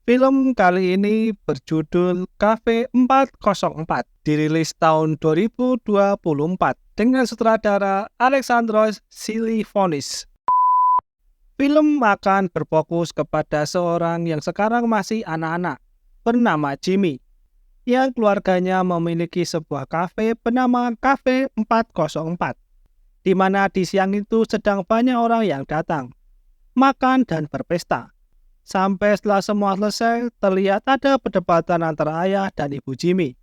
Film kali ini berjudul Cafe 404, dirilis tahun 2024 dengan sutradara Alexandros Silifonis. Film akan berfokus kepada seorang yang sekarang masih anak-anak, bernama Jimmy, yang keluarganya memiliki sebuah kafe bernama Cafe 404, di mana di siang itu sedang banyak orang yang datang, makan dan berpesta. Sampai setelah semua selesai, terlihat ada perdebatan antara ayah dan ibu Jimmy.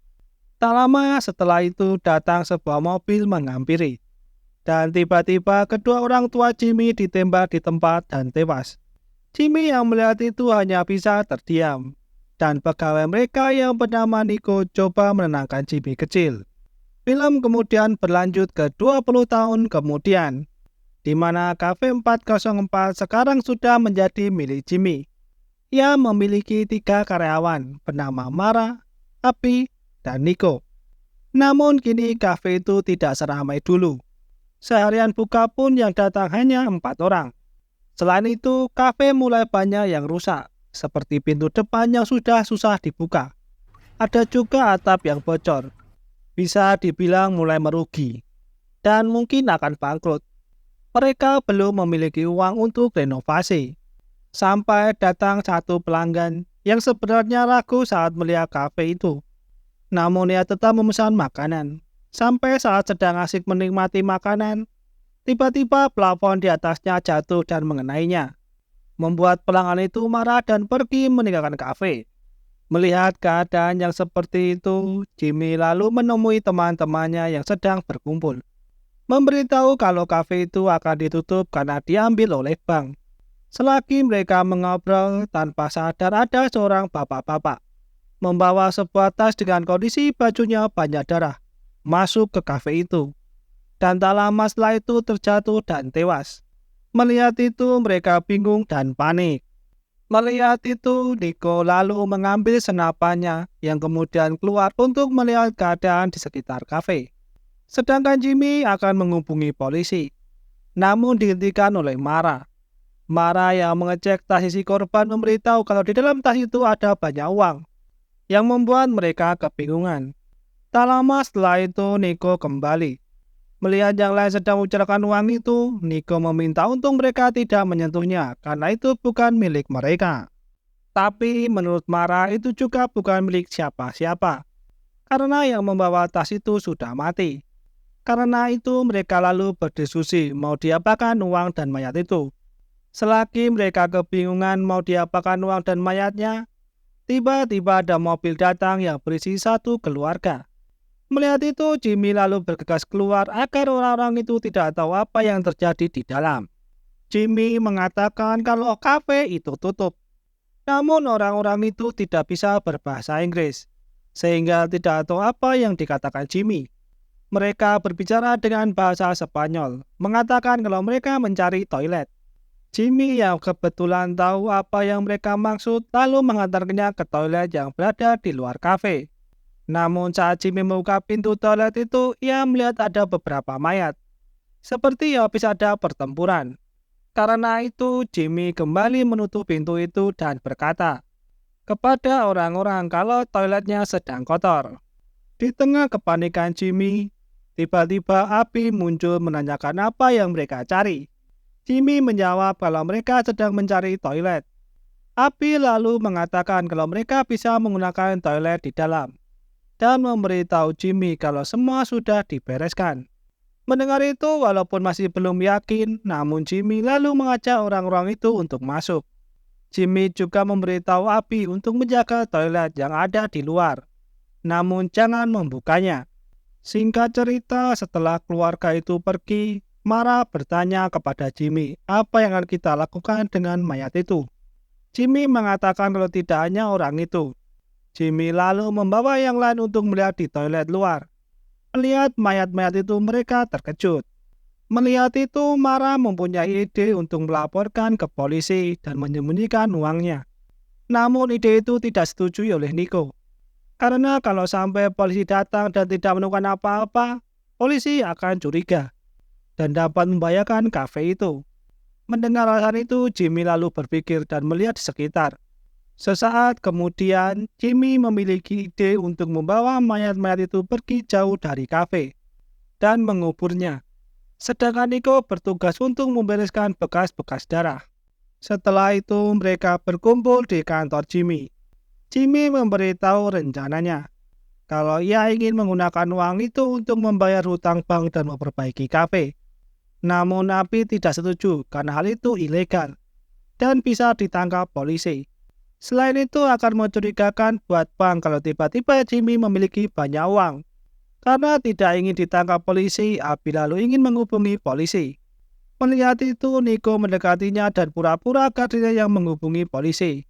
Tak lama setelah itu datang sebuah mobil menghampiri. Dan tiba-tiba kedua orang tua Jimmy ditembak di tempat dan tewas. Jimmy yang melihat itu hanya bisa terdiam. Dan pegawai mereka yang bernama Nico coba menenangkan Jimmy kecil. Film kemudian berlanjut ke 20 tahun kemudian, di mana Cafe 404 sekarang sudah menjadi milik Jimmy. Ia memiliki 3 karyawan bernama Mara, Abi, dan Nico. Namun kini kafe itu tidak seramai dulu. Seharian buka pun yang datang hanya 4 orang. Selain itu, kafe mulai banyak yang rusak, seperti pintu depan yang sudah susah dibuka. Ada juga atap yang bocor. Bisa dibilang mulai merugi, dan mungkin akan bangkrut. Mereka belum memiliki uang untuk renovasi. Sampai datang satu pelanggan yang sebenarnya ragu saat melihat kafe itu. Namun ia tetap memesan makanan. Sampai saat sedang asik menikmati makanan, tiba-tiba plafon di atasnya jatuh dan mengenainya. Membuat pelanggan itu marah dan pergi meninggalkan kafe. Melihat keadaan yang seperti itu, Jimmy lalu menemui teman-temannya yang sedang berkumpul. Memberitahu kalau kafe itu akan ditutup karena diambil oleh bank. Selagi mereka mengobrol, tanpa sadar ada seorang bapak-bapak membawa sebuah tas dengan kondisi bajunya banyak darah masuk ke kafe itu. Dan tak lama setelah itu terjatuh dan tewas. Melihat itu mereka bingung dan panik. Melihat itu Nico lalu mengambil senapannya yang kemudian keluar untuk melihat keadaan di sekitar kafe. Sedangkan Jimmy akan menghubungi polisi. Namun dihentikan oleh Mara. Mara yang mengecek tas isi korban memberitahu kalau di dalam tas itu ada banyak uang, yang membuat mereka kebingungan. Tak lama setelah itu Nico kembali. Melihat yang lain sedang mengucurkan uang itu, Nico meminta untuk mereka tidak menyentuhnya karena itu bukan milik mereka. Tapi menurut Mara itu juga bukan milik siapa-siapa, karena yang membawa tas itu sudah mati. Karena itu mereka lalu berdiskusi mau diapakan uang dan mayat itu. Selagi mereka kebingungan mau diapakan uang dan mayatnya, tiba-tiba ada mobil datang yang berisi satu keluarga. Melihat itu, Jimmy lalu bergegas keluar agar orang-orang itu tidak tahu apa yang terjadi di dalam. Jimmy mengatakan kalau kafe itu tutup. Namun orang-orang itu tidak bisa berbahasa Inggris, sehingga tidak tahu apa yang dikatakan Jimmy. Mereka berbicara dengan bahasa Spanyol, mengatakan kalau mereka mencari toilet. Jimmy yang kebetulan tahu apa yang mereka maksud lalu mengantarkannya ke toilet yang berada di luar kafe. Namun saat Jimmy membuka pintu toilet itu, ia melihat ada beberapa mayat. Seperti habis ada pertempuran. Karena itu Jimmy kembali menutup pintu itu dan berkata kepada orang-orang kalau toiletnya sedang kotor. Di tengah kepanikan Jimmy, tiba-tiba Abi muncul menanyakan apa yang mereka cari. Jimmy menjawab kalau mereka sedang mencari toilet. Abi lalu mengatakan kalau mereka bisa menggunakan toilet di dalam dan memberitahu Jimmy kalau semua sudah dibereskan. Mendengar itu walaupun masih belum yakin, namun Jimmy lalu mengajak orang-orang itu untuk masuk. Jimmy juga memberitahu Abi untuk menjaga toilet yang ada di luar, namun jangan membukanya. Singkat cerita, setelah keluarga itu pergi, Mara bertanya kepada Jimmy, apa yang akan kita lakukan dengan mayat itu? Jimmy mengatakan kalau tidak hanya orang itu. Jimmy lalu membawa yang lain untuk melihat di toilet luar. Melihat mayat-mayat itu mereka terkejut. Melihat itu Mara mempunyai ide untuk melaporkan ke polisi dan menyembunyikan uangnya. Namun ide itu tidak disetujui oleh Nico. Karena kalau sampai polisi datang dan tidak menemukan apa-apa, polisi akan curiga dan dapat membahayakan kafe itu. Mendengar alasan itu, Jimmy lalu berpikir dan melihat di sekitar. Sesaat kemudian, Jimmy memiliki ide untuk membawa mayat-mayat itu pergi jauh dari kafe dan menguburnya. Sedangkan Nico bertugas untuk membereskan bekas-bekas darah. Setelah itu, mereka berkumpul di kantor Jimmy. Jimmy memberitahu rencananya kalau ia ingin menggunakan uang itu untuk membayar hutang bank dan memperbaiki kafe. Namun Abi tidak setuju karena hal itu ilegal dan bisa ditangkap polisi. Selain itu akan mencurigakan buat bank kalau tiba-tiba Jimmy memiliki banyak uang. Karena tidak ingin ditangkap polisi, Abi lalu ingin menghubungi polisi. Melihat itu, Nico mendekatinya dan pura-pura kadernya yang menghubungi polisi.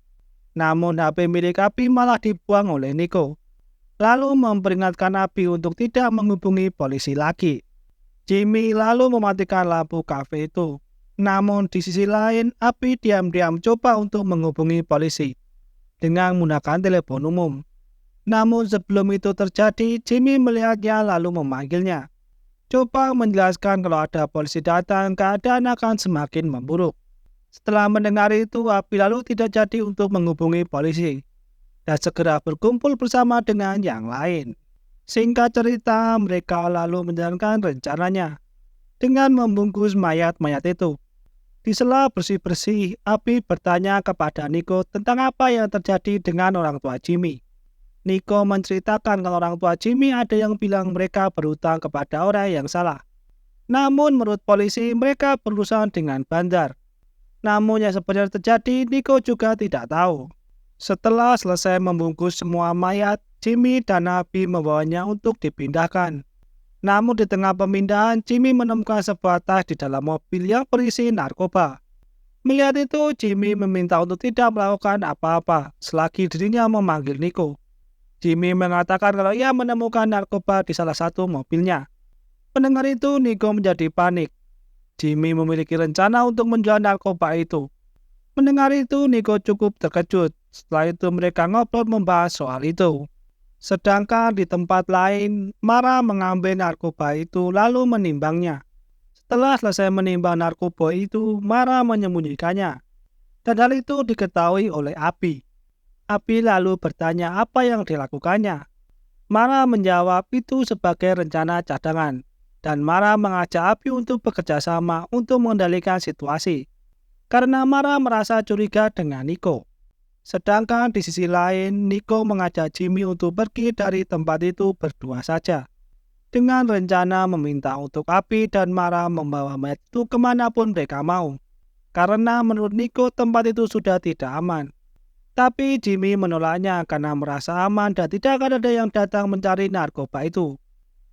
Namun HP milik Abi malah dibuang oleh Nico. Lalu memperingatkan Abi untuk tidak menghubungi polisi lagi. Jimmy lalu mematikan lampu kafe itu. Namun di sisi lain, Abi diam-diam coba untuk menghubungi polisi dengan menggunakan telepon umum. Namun sebelum itu terjadi, Jimmy melihatnya lalu memanggilnya. Coba menjelaskan kalau ada polisi datang, keadaan akan semakin memburuk. Setelah mendengar itu, Abi lalu tidak jadi untuk menghubungi polisi dan segera berkumpul bersama dengan yang lain. Singkat cerita, mereka lalu menjalankan rencananya dengan membungkus mayat-mayat itu. Di sela bersih-bersih, Abi bertanya kepada Nico tentang apa yang terjadi dengan orang tua Jimmy. Nico menceritakan kalau orang tua Jimmy ada yang bilang mereka berhutang kepada orang yang salah. Namun menurut polisi, mereka berurusan dengan bandar. Namun yang sebenarnya terjadi, Nico juga tidak tahu. Setelah selesai membungkus semua mayat, Jimmy dan Abi membawanya untuk dipindahkan. Namun di tengah pemindahan, Jimmy menemukan sebuah tas di dalam mobil yang berisi narkoba. Melihat itu, Jimmy meminta untuk tidak melakukan apa-apa selagi dirinya memanggil Nico. Jimmy mengatakan kalau ia menemukan narkoba di salah satu mobilnya. Mendengar itu, Nico menjadi panik. Jimmy memiliki rencana untuk menjual narkoba itu. Mendengar itu, Nico cukup terkejut. Setelah itu mereka ngobrol membahas soal itu. Sedangkan di tempat lain, Mara mengambil narkoba itu lalu menimbangnya. Setelah selesai menimbang narkoba itu, Mara menyembunyikannya. Dan hal itu diketahui oleh Abi. Abi lalu bertanya apa yang dilakukannya. Mara menjawab itu sebagai rencana cadangan. Dan Mara mengajak Abi untuk bekerja sama untuk mengendalikan situasi. Karena Mara merasa curiga dengan Nico. Sedangkan di sisi lain, Nico mengajak Jimmy untuk pergi dari tempat itu berdua saja. Dengan rencana meminta untuk Abi dan Mara membawa mayat itu kemanapun mereka mau. Karena menurut Nico tempat itu sudah tidak aman. Tapi Jimmy menolaknya karena merasa aman dan tidak akan ada yang datang mencari narkoba itu.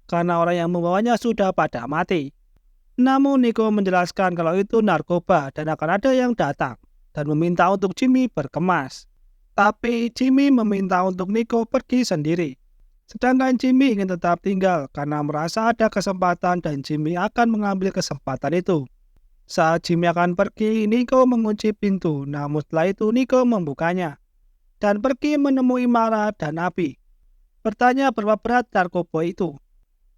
Karena orang yang membawanya sudah pada mati. Namun Nico menjelaskan kalau itu narkoba dan akan ada yang datang dan meminta untuk Jimmy berkemas. Tapi Jimmy meminta untuk Nico pergi sendiri. Sedangkan Jimmy ingin tetap tinggal karena merasa ada kesempatan dan Jimmy akan mengambil kesempatan itu. Saat Jimmy akan pergi, Nico mengunci pintu, namun setelah itu Nico membukanya dan pergi menemui Mara dan Abi. Bertanya berapa berat narkoba itu.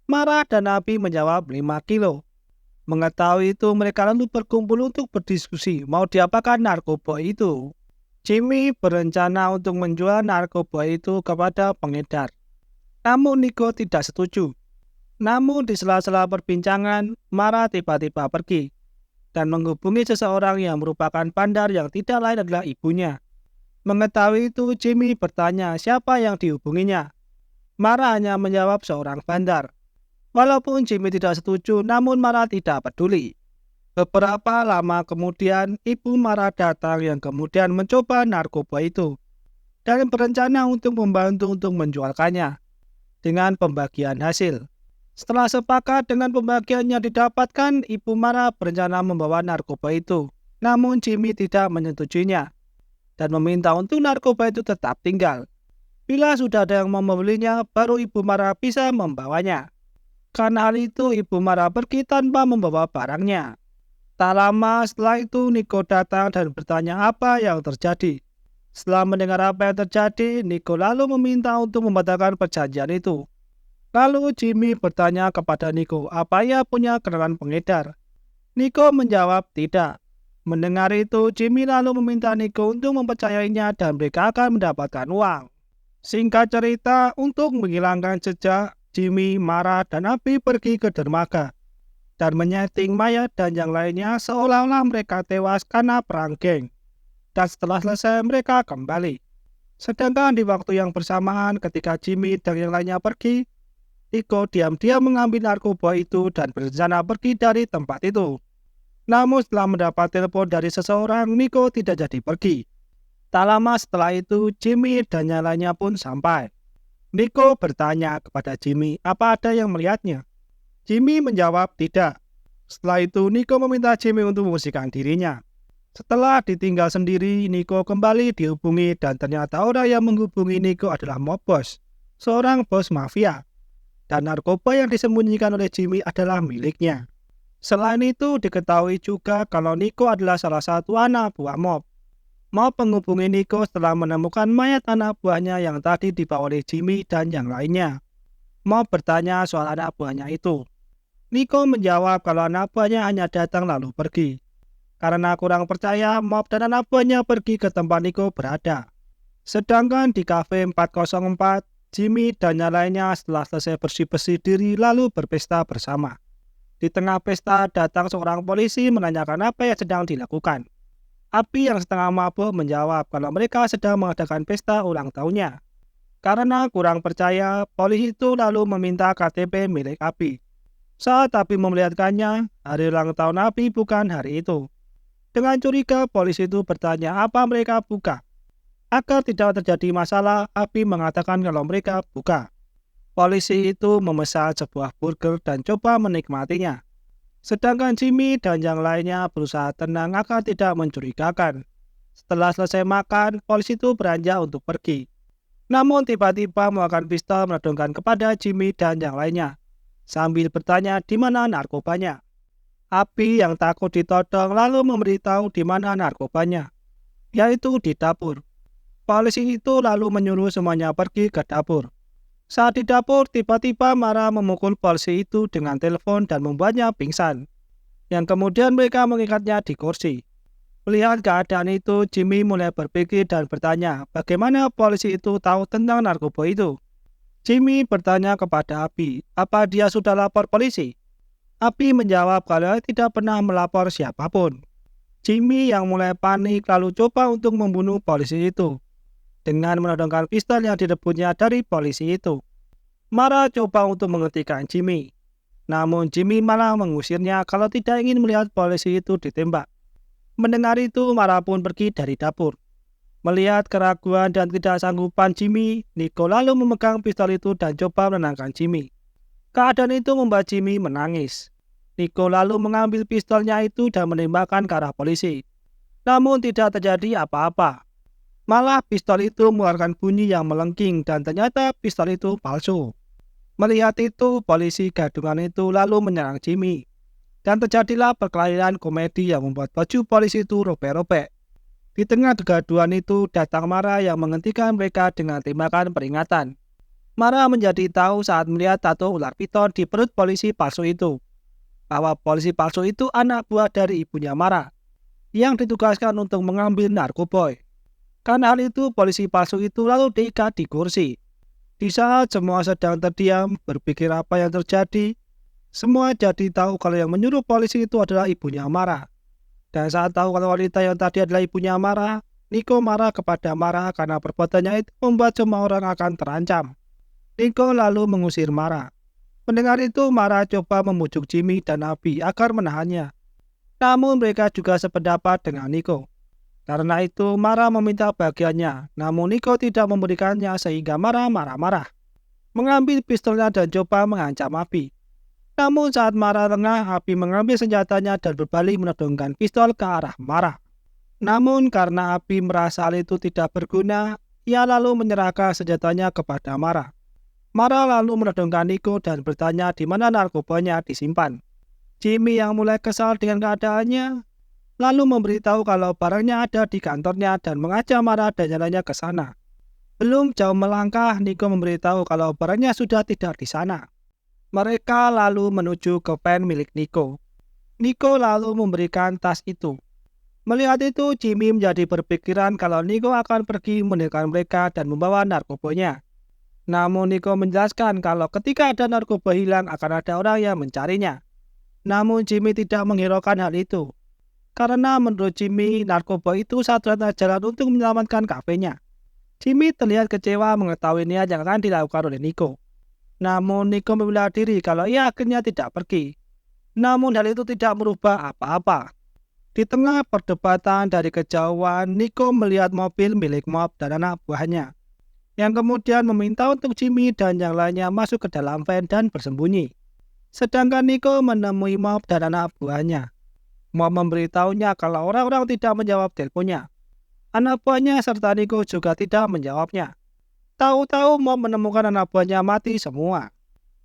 Mara dan Abi menjawab 5 kilo. Mengetahui itu, mereka lalu berkumpul untuk berdiskusi mau diapakan narkoba itu. Jimmy berencana untuk menjual narkoba itu kepada pengedar. Namun Nico tidak setuju. Namun di sela-sela perbincangan, Mara tiba-tiba pergi dan menghubungi seseorang yang merupakan bandar yang tidak lain adalah ibunya. Mengetahui itu, Jimmy bertanya siapa yang dihubunginya. Mara hanya menjawab seorang bandar. Walaupun Jimmy tidak setuju, namun Mara tidak peduli. Beberapa lama kemudian, ibu Mara datang yang kemudian mencoba narkoba itu dan berencana untuk membantu untuk menjualkannya dengan pembagian hasil. Setelah sepakat dengan pembagian yang didapatkan, ibu Mara berencana membawa narkoba itu. Namun Jimmy tidak menyetujuinya dan meminta untuk narkoba itu tetap tinggal. Bila sudah ada yang mau membelinya, baru ibu Mara bisa membawanya. Karena hal itu, ibu Mara pergi tanpa membawa barangnya. Tak lama setelah itu, Nico datang dan bertanya apa yang terjadi. Setelah mendengar apa yang terjadi, Nico lalu meminta untuk membatalkan perjanjian itu. Lalu Jimmy bertanya kepada Nico apa ia punya kenalan pengedar. Nico menjawab tidak. Mendengar itu, Jimmy lalu meminta Nico untuk mempercayainya dan mereka akan mendapatkan uang. Singkat cerita, untuk menghilangkan jejak, Jimmy, Mara, dan Abi pergi ke dermaga dan menyeting mayat dan yang lainnya seolah-olah mereka tewas karena perang geng. Dan setelah selesai, mereka kembali. Sedangkan di waktu yang bersamaan ketika Jimmy dan yang lainnya pergi, Nico diam-diam mengambil narkoba itu dan berencana pergi dari tempat itu. Namun setelah mendapat telepon dari seseorang, Nico tidak jadi pergi. Tak lama setelah itu, Jimmy dan yang lainnya pun sampai. Nico bertanya kepada Jimmy apa ada yang melihatnya. Jimmy menjawab tidak. Setelah itu, Nico meminta Jimmy untuk membersihkan dirinya. Setelah ditinggal sendiri, Nico kembali dihubungi dan ternyata orang yang menghubungi Nico adalah mob boss, seorang bos mafia. Dan narkoba yang disembunyikan oleh Jimmy adalah miliknya. Selain itu, diketahui juga kalau Nico adalah salah satu anak buah mob. Mob menghubungi Nico setelah menemukan mayat anak buahnya yang tadi dibawa oleh Jimmy dan yang lainnya. Mob bertanya soal anak buahnya itu. Nico menjawab kalau anak buahnya hanya datang lalu pergi. Karena kurang percaya, Mob dan anak buahnya pergi ke tempat Nico berada. Sedangkan di kafe 404, Jimmy dan yang lainnya setelah selesai bersih-bersih diri lalu berpesta bersama. Di tengah pesta datang seorang polisi menanyakan apa yang sedang dilakukan. Abi yang setengah mabuk menjawab kalau mereka sedang mengadakan pesta ulang tahunnya. Karena kurang percaya, polisi itu lalu meminta KTP milik Abi. Saat Abi memelihatkannya, hari ulang tahun Abi bukan hari itu. Dengan curiga, polisi itu bertanya apa mereka buka. Agar tidak terjadi masalah, Abi mengatakan kalau mereka buka. Polisi itu memesan sebuah burger dan coba menikmatinya. Sedangkan Jimmy dan yang lainnya berusaha tenang agar tidak mencurigakan. Setelah selesai makan, polisi itu beranjak untuk pergi. Namun tiba-tiba menggunakan pistol menodongkan kepada Jimmy dan yang lainnya, sambil bertanya di mana narkobanya. Abi yang takut ditodong lalu memberitahu di mana narkobanya, yaitu di dapur. Polisi itu lalu menyuruh semuanya pergi ke dapur. Saat di dapur, tiba-tiba Mara memukul polisi itu dengan telepon dan membuatnya pingsan. Yang kemudian mereka mengikatnya di kursi. Melihat keadaan itu, Jimmy mulai berpikir dan bertanya bagaimana polisi itu tahu tentang narkoba itu. Jimmy bertanya kepada Abi, apa dia sudah lapor polisi? Abi menjawab kalau tidak pernah melapor siapapun. Jimmy yang mulai panik lalu coba untuk membunuh polisi itu dengan menodongkan pistol yang direbutnya dari polisi itu. Mara coba untuk menghentikan Jimmy. Namun Jimmy malah mengusirnya kalau tidak ingin melihat polisi itu ditembak. Mendengar itu, Mara pun pergi dari dapur. Melihat keraguan dan ketidaksanggupan Jimmy, Nico lalu memegang pistol itu dan coba menenangkan Jimmy. Keadaan itu membuat Jimmy menangis. Nico lalu mengambil pistolnya itu dan menembakkan ke arah polisi. Namun tidak terjadi apa-apa. Malah pistol itu mengeluarkan bunyi yang melengking dan ternyata pistol itu palsu. Melihat itu, polisi gadungan itu lalu menyerang Jimmy. Dan terjadilah perkelahian komedi yang membuat baju polisi itu robek-robek. Di tengah kegaduhan itu datang Mara yang menghentikan mereka dengan tembakan peringatan. Mara menjadi tahu saat melihat tato ular piton di perut polisi palsu itu, bahwa polisi palsu itu anak buah dari ibunya Mara, yang ditugaskan untuk mengambil narkoboy. Karena hal itu, polisi palsu itu lalu diikat di kursi. Di saat semua sedang terdiam, berpikir apa yang terjadi, semua jadi tahu kalau yang menyuruh polisi itu adalah ibunya Mara. Dan saat tahu kalau wanita yang tadi adalah ibunya Mara, Nico marah kepada Mara karena perbuatannya itu membuat semua orang akan terancam. Nico lalu mengusir Mara. Mendengar itu, Mara coba membujuk Jimmy dan Abi agar menahannya. Namun mereka juga sependapat dengan Nico. Karena itu, Mara meminta bagiannya, namun Nico tidak memberikannya sehingga Mara marah-marah. Mengambil pistolnya dan coba mengancam Abi. Namun saat Mara lengah, Abi mengambil senjatanya dan berbalik menodongkan pistol ke arah Mara. Namun karena Abi merasa hal itu tidak berguna, ia lalu menyerahkan senjatanya kepada Mara. Mara lalu menodongkan Nico dan bertanya di mana narkobanya disimpan. Jimmy yang mulai kesal dengan keadaannya, lalu memberitahu kalau barangnya ada di kantornya dan mengajak Mara dan jalannya ke sana. Belum jauh melangkah, Nico memberitahu kalau barangnya sudah tidak di sana. Mereka lalu menuju ke van milik Nico. Nico lalu memberikan tas itu. Melihat itu, Jimmy menjadi berpikiran kalau Nico akan pergi meninggalkan mereka dan membawa narkobanya. Namun Nico menjelaskan kalau ketika ada narkoba hilang akan ada orang yang mencarinya. Namun Jimmy tidak menghiraukan hal itu. Karena menurut Jimmy, narkoba itu satu-satunya jalan untuk menyelamatkan kafenya. Jimmy terlihat kecewa mengetahui niat yang akan dilakukan oleh Nico. Namun Nico membela diri kalau ia akhirnya tidak pergi. Namun hal itu tidak merubah apa-apa. Di tengah perdebatan dari kejauhan, Nico melihat mobil milik Mob dan anak buahnya, yang kemudian meminta untuk Jimmy dan yang lainnya masuk ke dalam van dan bersembunyi. Sedangkan Nico menemui Mob dan anak buahnya. Mob memberitahunya kalau orang-orang tidak menjawab teleponnya. Anak buahnya serta Nico juga tidak menjawabnya. Tahu-tahu Mob menemukan anak buahnya mati semua.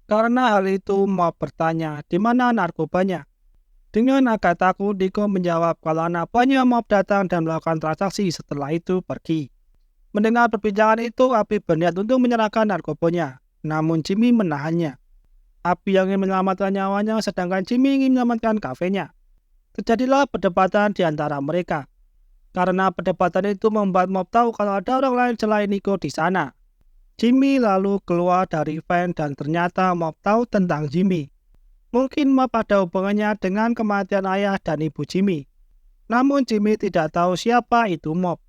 Karena hal itu, Mob bertanya di mana narkobanya. Dengan agak takut, Nico menjawab kalau anak buahnya Mob datang dan melakukan transaksi setelah itu pergi. Mendengar perbincangan itu, Abi berniat untuk menyerahkan narkobanya. Namun Jimmy menahannya. Abi yang ingin menyelamatkan nyawanya, sedangkan Jimmy ingin menyelamatkan kafenya. Terjadilah perdebatan di antara mereka. Karena perdebatan itu membuat Mob tahu kalau ada orang lain selain Nico di sana. Jimmy lalu keluar dari van dan ternyata Mob tahu tentang Jimmy. Mungkin Mob ada hubungannya dengan kematian ayah dan ibu Jimmy. Namun Jimmy tidak tahu siapa itu Mob.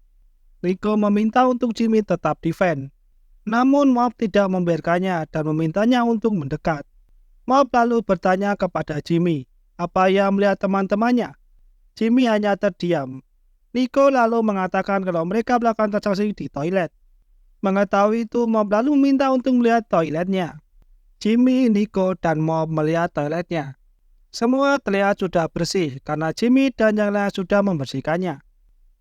Nico meminta untuk Jimmy tetap di van. Namun Mob tidak membiarkannya dan memintanya untuk mendekat. Mob lalu bertanya kepada Jimmy, apa ia melihat teman-temannya? Jimmy hanya terdiam. Nico lalu mengatakan kalau mereka melakukan transaksi di toilet. Mengetahui itu, Mob lalu meminta untuk melihat toiletnya. Jimmy, Nico, dan Mob melihat toiletnya. Semua terlihat sudah bersih karena Jimmy dan yang lain sudah membersihkannya.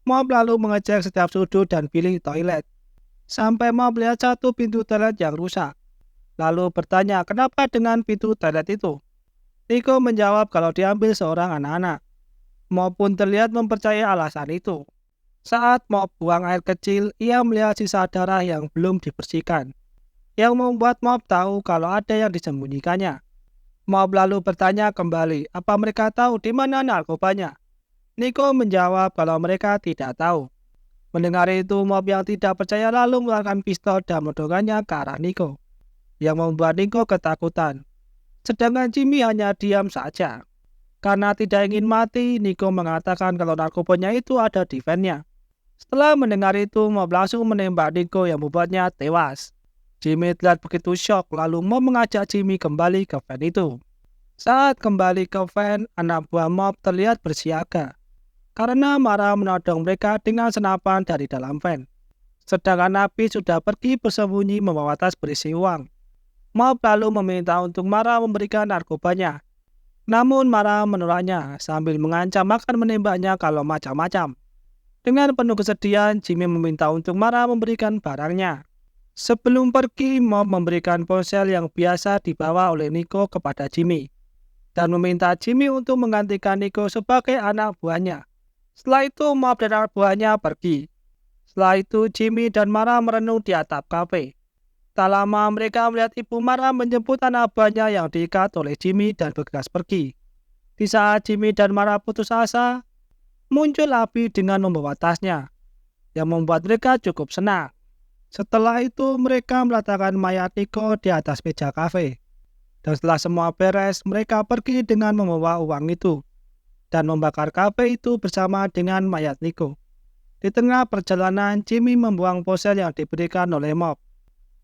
Mob lalu mengecek setiap sudut dan bilik toilet. Sampai Mob melihat satu pintu toilet yang rusak. Lalu bertanya kenapa dengan pintu toilet itu. Nico menjawab kalau diambil seorang anak-anak. Mob pun terlihat mempercayai alasan itu. Saat Mob buang air kecil, ia melihat sisa darah yang belum dibersihkan, yang membuat Mob tahu kalau ada yang disembunyikannya. Mob lalu bertanya kembali, apa mereka tahu di mana narkobanya? Nico menjawab kalau mereka tidak tahu. Mendengar itu, Mob yang tidak percaya lalu mengeluarkan pistol dan meledakkannya ke arah Nico, yang membuat Nico ketakutan. Sedangkan Jimmy hanya diam saja. Karena tidak ingin mati, Nico mengatakan kalau narkobanya itu ada di van-nya. Setelah mendengar itu, Mob langsung menembak Nico yang membuatnya tewas. Jimmy terlihat begitu syok, lalu Mob mengajak Jimmy kembali ke van itu. Saat kembali ke van, anak buah Mob terlihat bersiaga. Karena marah menodong mereka dengan senapan dari dalam van. Sedangkan Abi sudah pergi bersembunyi membawa tas berisi uang. Mob lalu meminta untuk Mara memberikan narkobanya. Namun Mara menolaknya sambil mengancam akan menembaknya kalau macam-macam. Dengan penuh kesedihan, Jimmy meminta untuk Mara memberikan barangnya. Sebelum pergi, Mob memberikan ponsel yang biasa dibawa oleh Nico kepada Jimmy. Dan meminta Jimmy untuk menggantikan Nico sebagai anak buahnya. Setelah itu, Mob dan anak buahnya pergi. Setelah itu, Jimmy dan Mara merenung di atap kafe. Tak lama mereka melihat ibu Mara menjemput anak buahnya yang diikat oleh Jimmy dan bergegas pergi. Di saat Jimmy dan Mara putus asa, muncul Abi dengan membawa tasnya, yang membuat mereka cukup senang. Setelah itu mereka meletakkan mayat Nico di atas meja kafe. Dan setelah semua beres, mereka pergi dengan membawa uang itu, dan membakar kafe itu bersama dengan mayat Nico. Di tengah perjalanan, Jimmy membuang ponsel yang diberikan oleh Mob.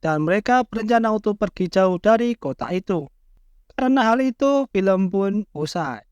Dan mereka berencana untuk pergi jauh dari kota itu. Karena hal itu, film pun usai.